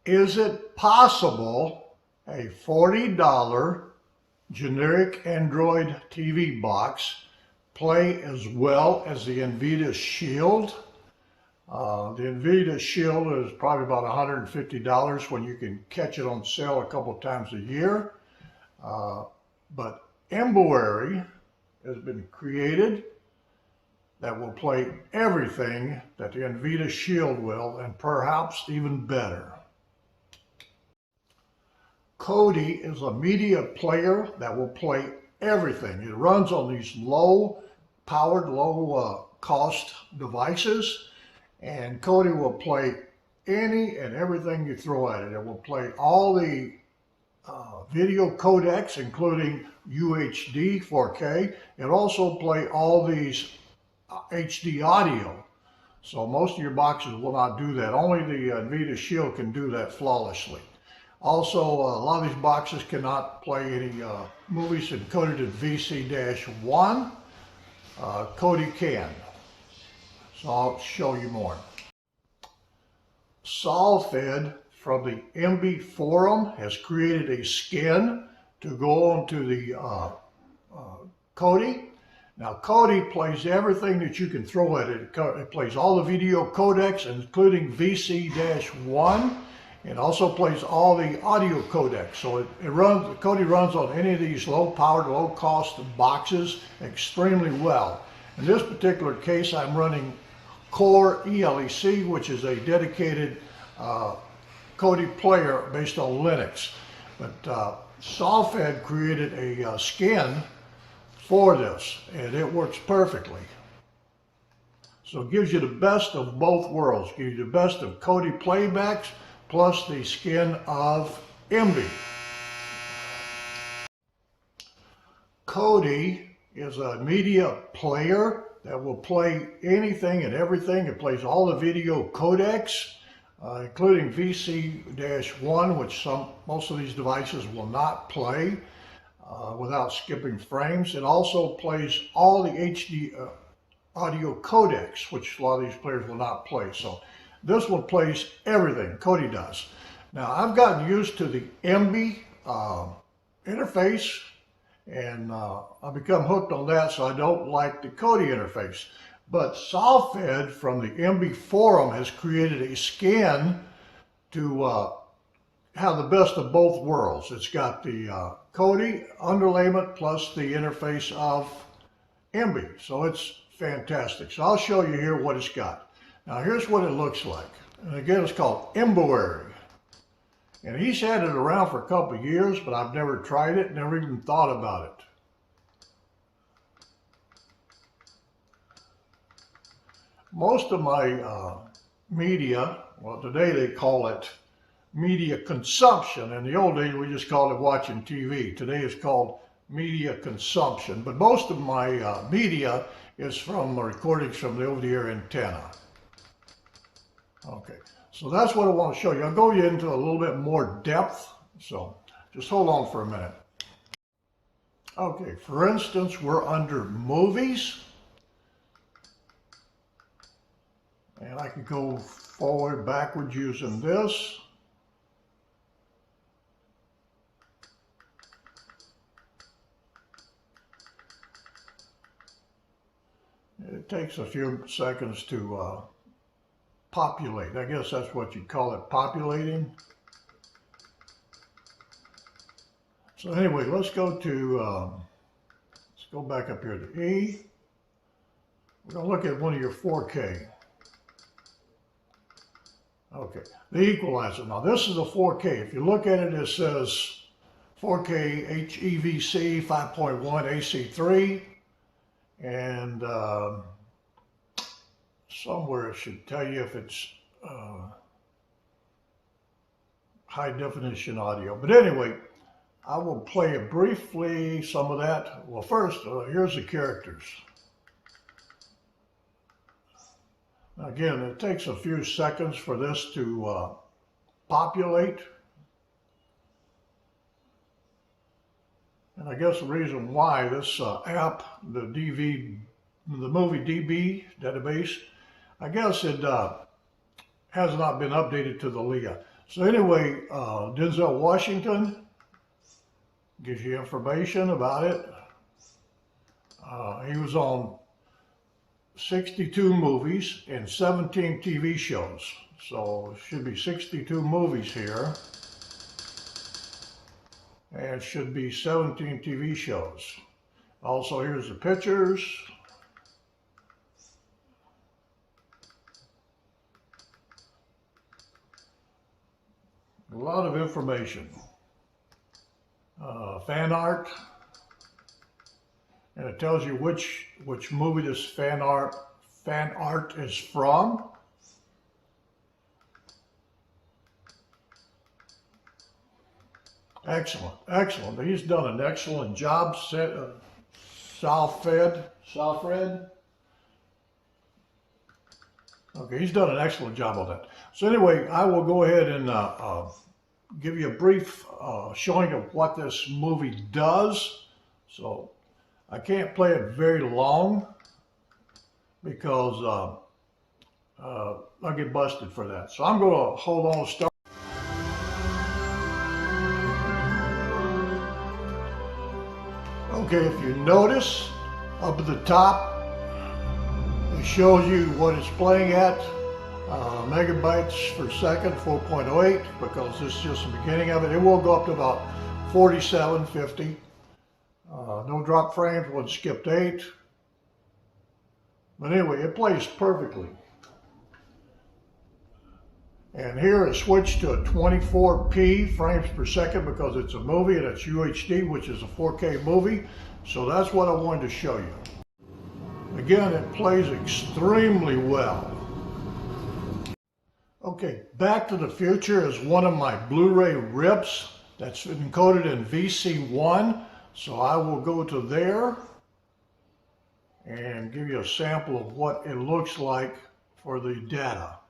Is it possible a $40 generic Android TV box play as well as the NVIDIA Shield? The NVIDIA Shield is probably about $150 when you can catch it on sale a couple times a year. But Embuary has been created that will play everything that the NVIDIA Shield will, and perhaps even better. Kodi is a media player that will play everything. It runs on these low-powered, low-cost devices, and Kodi will play any and everything you throw at it. It will play all the video codecs, including UHD, 4K. It also play all these HD audio. So most of your boxes will not do that. Only the NVIDIA Shield can do that flawlessly. Also, a lot of these boxes cannot play any movies encoded in VC-1. Kodi can. So I'll show you more. Sualfred from the MB forum has created a skin to go onto the Kodi. Now Kodi plays everything that you can throw at it. It plays all the video codecs, including VC-1. It also plays all the audio codecs. So Kodi runs on any of these low-powered, low-cost boxes extremely well. In this particular case, I'm running CoreELEC, which is a dedicated Kodi player based on Linux. But Sualfred created a skin for this, and it works perfectly. So it gives you the best of both worlds. It gives you the best of Kodi playbacks plus the skin of Embuary. Kodi is a media player that will play anything and everything. It plays all the video codecs, including VC-1, which most of these devices will not play without skipping frames. It also plays all the HD audio codecs, which a lot of these players will not play. So this one plays everything, Kodi does. Now I've gotten used to the Embuary interface, and I've become hooked on that, so I don't like the Kodi interface. But Sualfred from the Embuary forum has created a skin to have the best of both worlds. It's got the Kodi underlayment plus the interface of Embuary, so it's fantastic. So I'll show you here what it's got. Now here's what it looks like. And again, it's called Embuary. And he's had it around for a couple of years, but I've never tried it, never even thought about it. Most of my media, well, today they call it media consumption. In the old days, we just called it watching TV. Today it's called media consumption. But most of my media is from recordings from the over-the-air antenna. Okay, so that's what I want to show you. I'll go into a little bit more depth, so just hold on for a minute. Okay, for instance, we're under movies. And I can go forward, backwards using this. It takes a few seconds to populate. I guess that's what you'd call it, populating. So anyway, let's go back up here to E. We're going to look at one of your 4K. Okay, the equalizer. Now this is a 4K. If you look at it, it says 4K HEVC 5.1 AC3, and somewhere it should tell you if it's high definition audio. But anyway, I will play briefly some of that. Well, first, here's the characters. Now again, it takes a few seconds for this to populate. And I guess the reason why this app, the movie DB database, I guess it has not been updated to the LIA. So anyway, Denzel Washington gives you information about it. He was on 62 movies and 17 TV shows. So it should be 62 movies here. And it should be 17 TV shows. Also, here's the pictures. A lot of information. Fan art. And it tells you which movie this fan art is from. Excellent, excellent. He's done an excellent job. Sualfred. Okay, he's done an excellent job on that. So anyway, I will go ahead and give you a brief showing of what this movie does. So I can't play it very long because I'll get busted for that. So I'm going to hold on and start. Okay, if you notice up at the top, it shows you what it's playing at, megabytes per second, 4.08, because this is just the beginning of it. It will go up to about 47, 50. No drop frames, one skipped 8. But anyway, it plays perfectly. And here it switched to a 24p frames per second because it's a movie and it's UHD, which is a 4K movie. So that's what I wanted to show you. Again, it plays extremely well. Okay, Back to the Future is one of my Blu-ray rips that's encoded in VC1. So I will go to there and give you a sample of what it looks like for the data.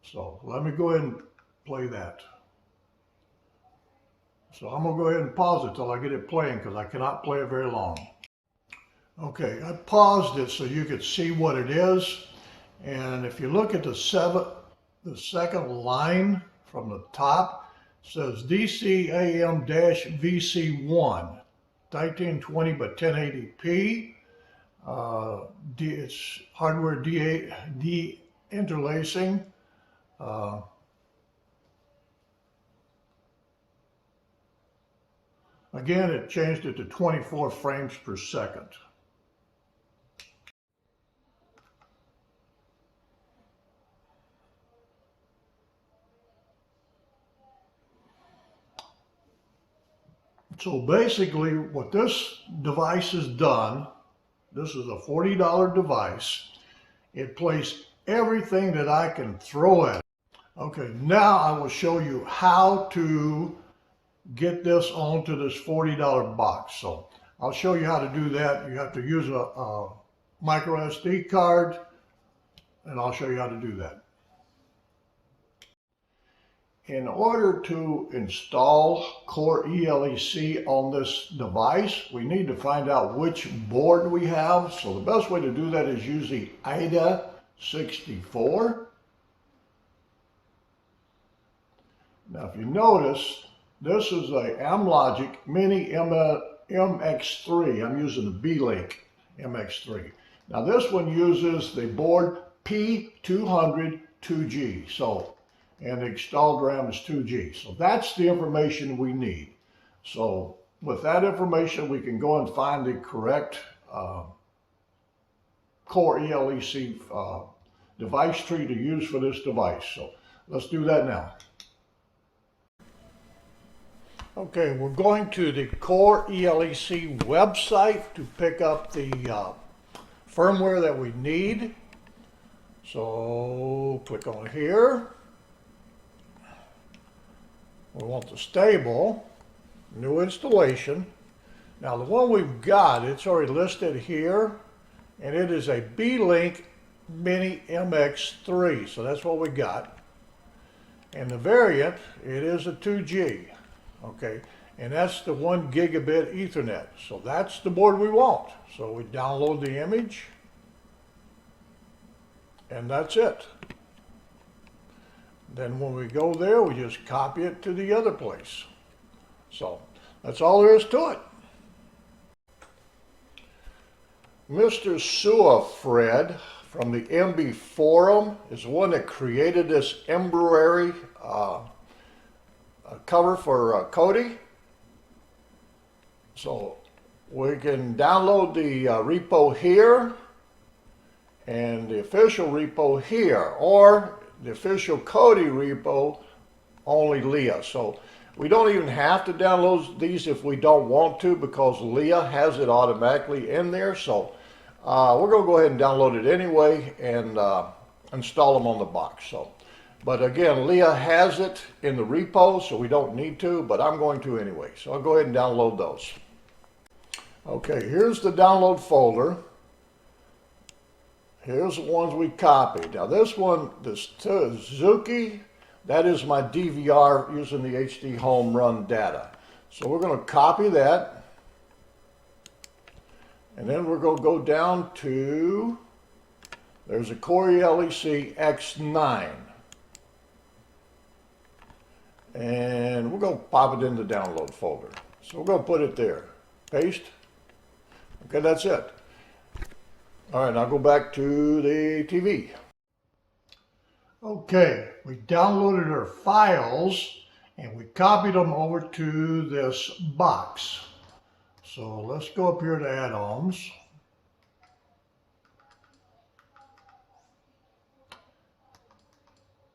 So let me go ahead and play that. So I'm going to go ahead and pause it till I get it playing because I cannot play it very long. Okay, I paused it so you could see what it is. And if you look at the second line from the top, it says DCAM-VC1, 1920 by 1080p. It's hardware de-interlacing. Again, it changed it to 24 frames per second. So basically what this device has done, this is a $40 device. It plays everything that I can throw at it. Okay, now I will show you how to get this onto this $40 box. So I'll show you how to do that. You have to use a micro SD card, and I'll show you how to do that. In order to install CoreELEC on this device, we need to find out which board we have. So the best way to do that is use the IDA64. Now if you notice, this is a Amlogic Mini MX3. I'm using the B-Link MX3. Now this one uses the board P200 2G. And the installed RAM is 2G. So that's the information we need. So with that information, we can go and find the correct CoreELEC device tree to use for this device. So let's do that now. Okay, we're going to the CoreELEC website to pick up the firmware that we need. So click on here. We want the stable, new installation. Now the one we've got, it's already listed here, and it is a B-Link Mini MX3, so that's what we got. And the variant, it is a 2G, okay? And that's the 1 gigabit Ethernet, so that's the board we want. So we download the image, and that's it. Then when we go there, we just copy it to the other place. So that's all there is to it. Mr. Sualfred from the MB forum is the one that created this Embuary cover for Kodi. So we can download the repo here and the official repo here, or the official Kodi repo, only Leah. So we don't even have to download these if we don't want to, because Leah has it automatically in there. So we're going to go ahead and download it anyway and install them on the box. So, but again, Leah has it in the repo, so we don't need to, but I'm going to anyway. So I'll go ahead and download those. Okay, here's the download folder. Here's the ones we copied. Now this one, this Zuki, that is my DVR using the HD home run data. So we're going to copy that. And then we're going to go down to, there's a CoreELEC X9. And we're going to pop it in the download folder. So we're going to put it there. Paste. Okay, that's it. All right, now go back to the TV. Okay, we downloaded our files and we copied them over to this box. So let's go up here to add-ons.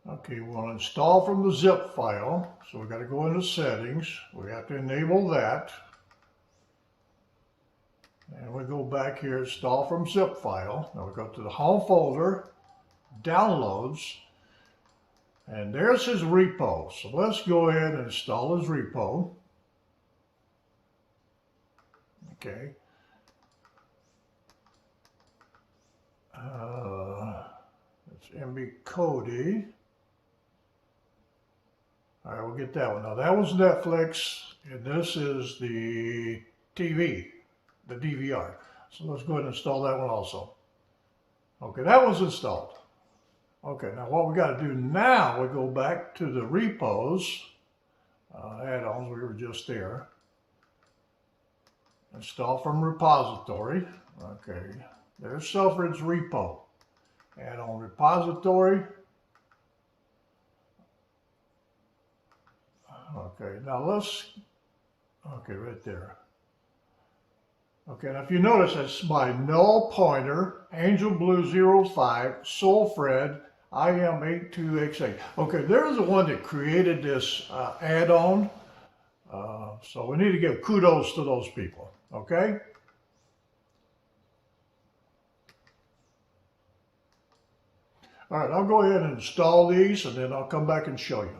Okay, we'll install from the zip file. So we got to go into settings. We have to enable that. And we go back here, install from zip file. Now we go to the home folder, downloads, and there's his repo. So let's go ahead and install his repo. Okay. It's MB Kodi. All right, we'll get that one. Now that was Netflix, and this is the TV. The DVR. So let's go ahead and install that one also. Okay, that was installed. Okay, now what we got to do now, we go back to the repos, add-ons, we were just there. Install from repository. Okay, there's Sualfred's repo. Add-on repository. Okay, now let's, okay, right there. Okay, now if you notice, it's by null pointer, Angel Blue 05, Sualfred, IM82X8. Okay, there's the one that created this add-on. So we need to give kudos to those people, okay? All right, I'll go ahead and install these and then I'll come back and show you.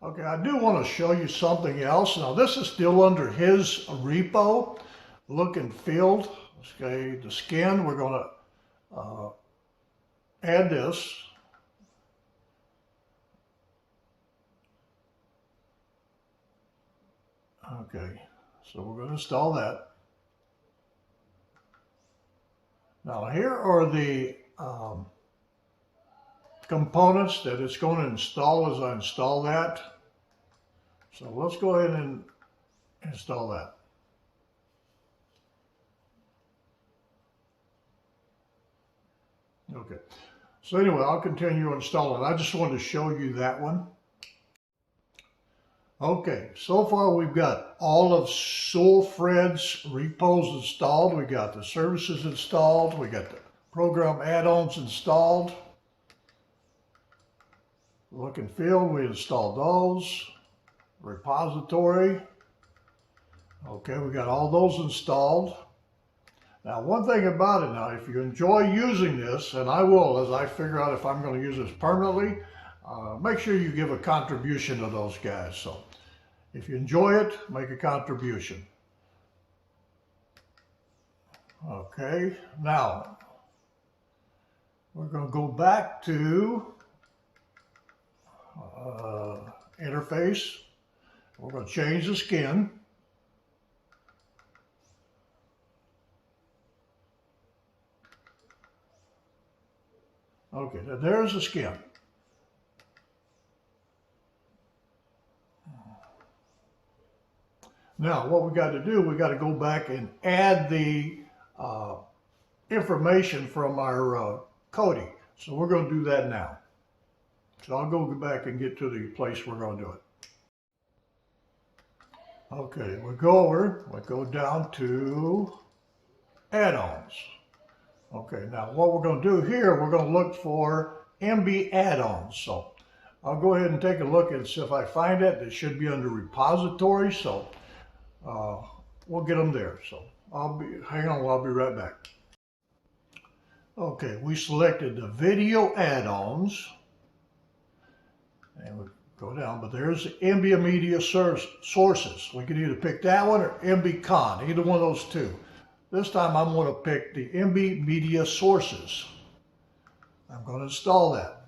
Okay, I do want to show you something else. Now this is still under his repo. Look and feel. Okay, the skin, we're going to add this. Okay, so we're going to install that. Now here are the components that it's going to install as I install that. So let's go ahead and install that. Okay, so anyway, I'll continue installing. I just wanted to show you that one. Okay, so far we've got all of Sualfred's repos installed. We got the services installed. We got the program add-ons installed. Look and feel, we installed those. Repository. Okay, we got all those installed. Now, one thing about it now, if you enjoy using this, and I will as I figure out if I'm going to use this permanently, make sure you give a contribution to those guys. So if you enjoy it, make a contribution. Okay, now we're going to go back to interface. We're going to change the skin. Okay, now there's the skin. Now, what we got to do, we got to go back and add the information from our coding. So we're going to do that now. So I'll go back and get to the place we're going to do it. Okay, we go down to add-ons. Okay, now what we're going to do here, we're going to look for MB add-ons. So I'll go ahead and take a look and see if I find it. It should be under repository, so we'll get them there. So hang on, I'll be right back. Okay, we selected the video add-ons, and we go down, but there's the MB Media Sources. We can either pick that one or MB Con, either one of those two. This time I'm going to pick the MB Media Sources. I'm going to install that.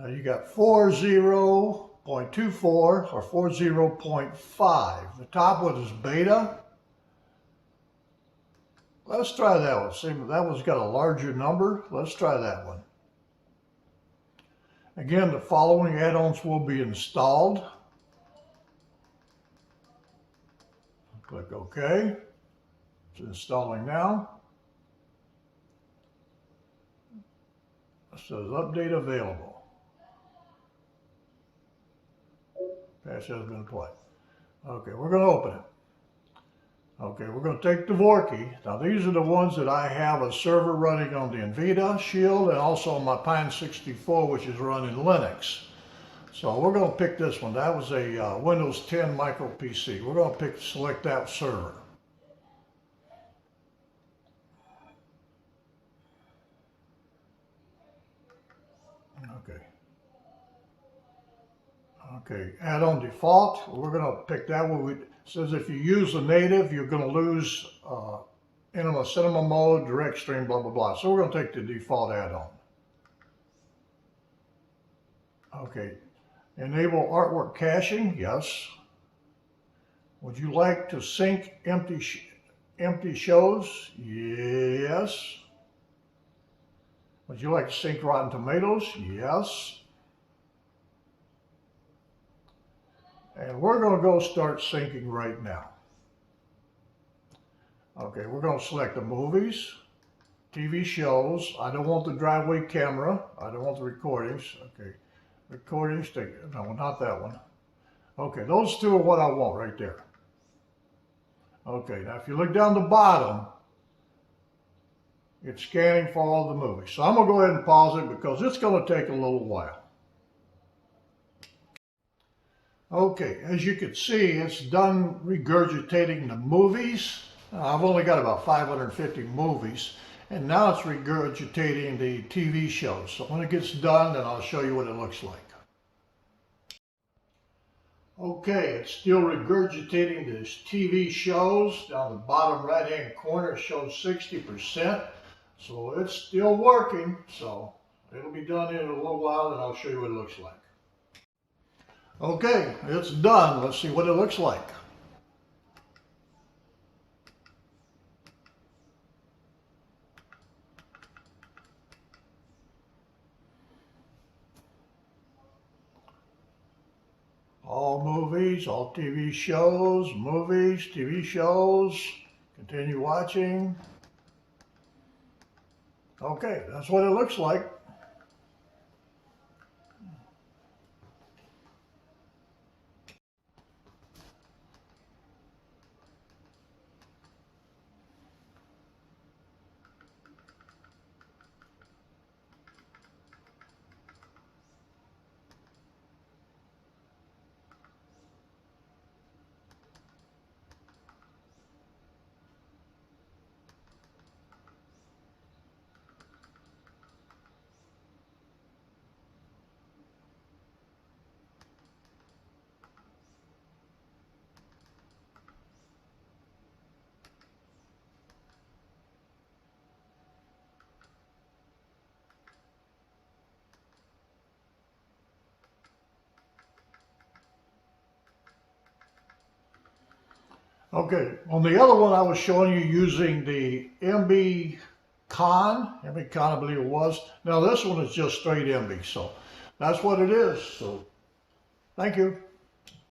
You got 40.24 or 40.5. The top one is beta. Let's try that one. See, that one's got a larger number. Let's try that one. Again, the following add-ons will be installed. Click OK. It's installing now. It says update available. Patch has been applied. Okay, we're going to open it. Okay, we're going to take the Vorkey. Now these are the ones that I have a server running on the NVIDIA Shield and also on my Pine 64, which is running Linux. So we're going to pick this one. That was a Windows 10 micro PC. We're going to select that server. Okay. Okay, add on default. We're going to pick that one. It says if you use the native, you're going to lose cinema mode, direct stream, blah, blah, blah. So we're going to take the default add-on. Okay, enable artwork caching, yes. Would you like to sync empty shows? Yes. Would you like to sync Rotten Tomatoes? Yes. And we're going to go start syncing right now. Okay, we're going to select the movies, TV shows. I don't want the driveway camera. I don't want the recordings. Okay, recordings, no, not that one. Okay, those two are what I want right there. Okay, now if you look down the bottom, it's scanning for all the movies. So I'm going to go ahead and pause it because it's going to take a little while. Okay, as you can see, it's done regurgitating the movies. I've only got about 550 movies, and now it's regurgitating the TV shows. So when it gets done, then I'll show you what it looks like. Okay, it's still regurgitating these TV shows. Down the bottom right-hand corner shows 60%. So it's still working. So it'll be done in a little while, and I'll show you what it looks like. Okay, it's done. Let's see what it looks like. All movies, all TV shows, movies, TV shows. Continue watching. Okay, that's what it looks like. Okay, on the other one I was showing you using the MB Con I believe it was. Now this one is just straight MB, so that's what it is. So thank you.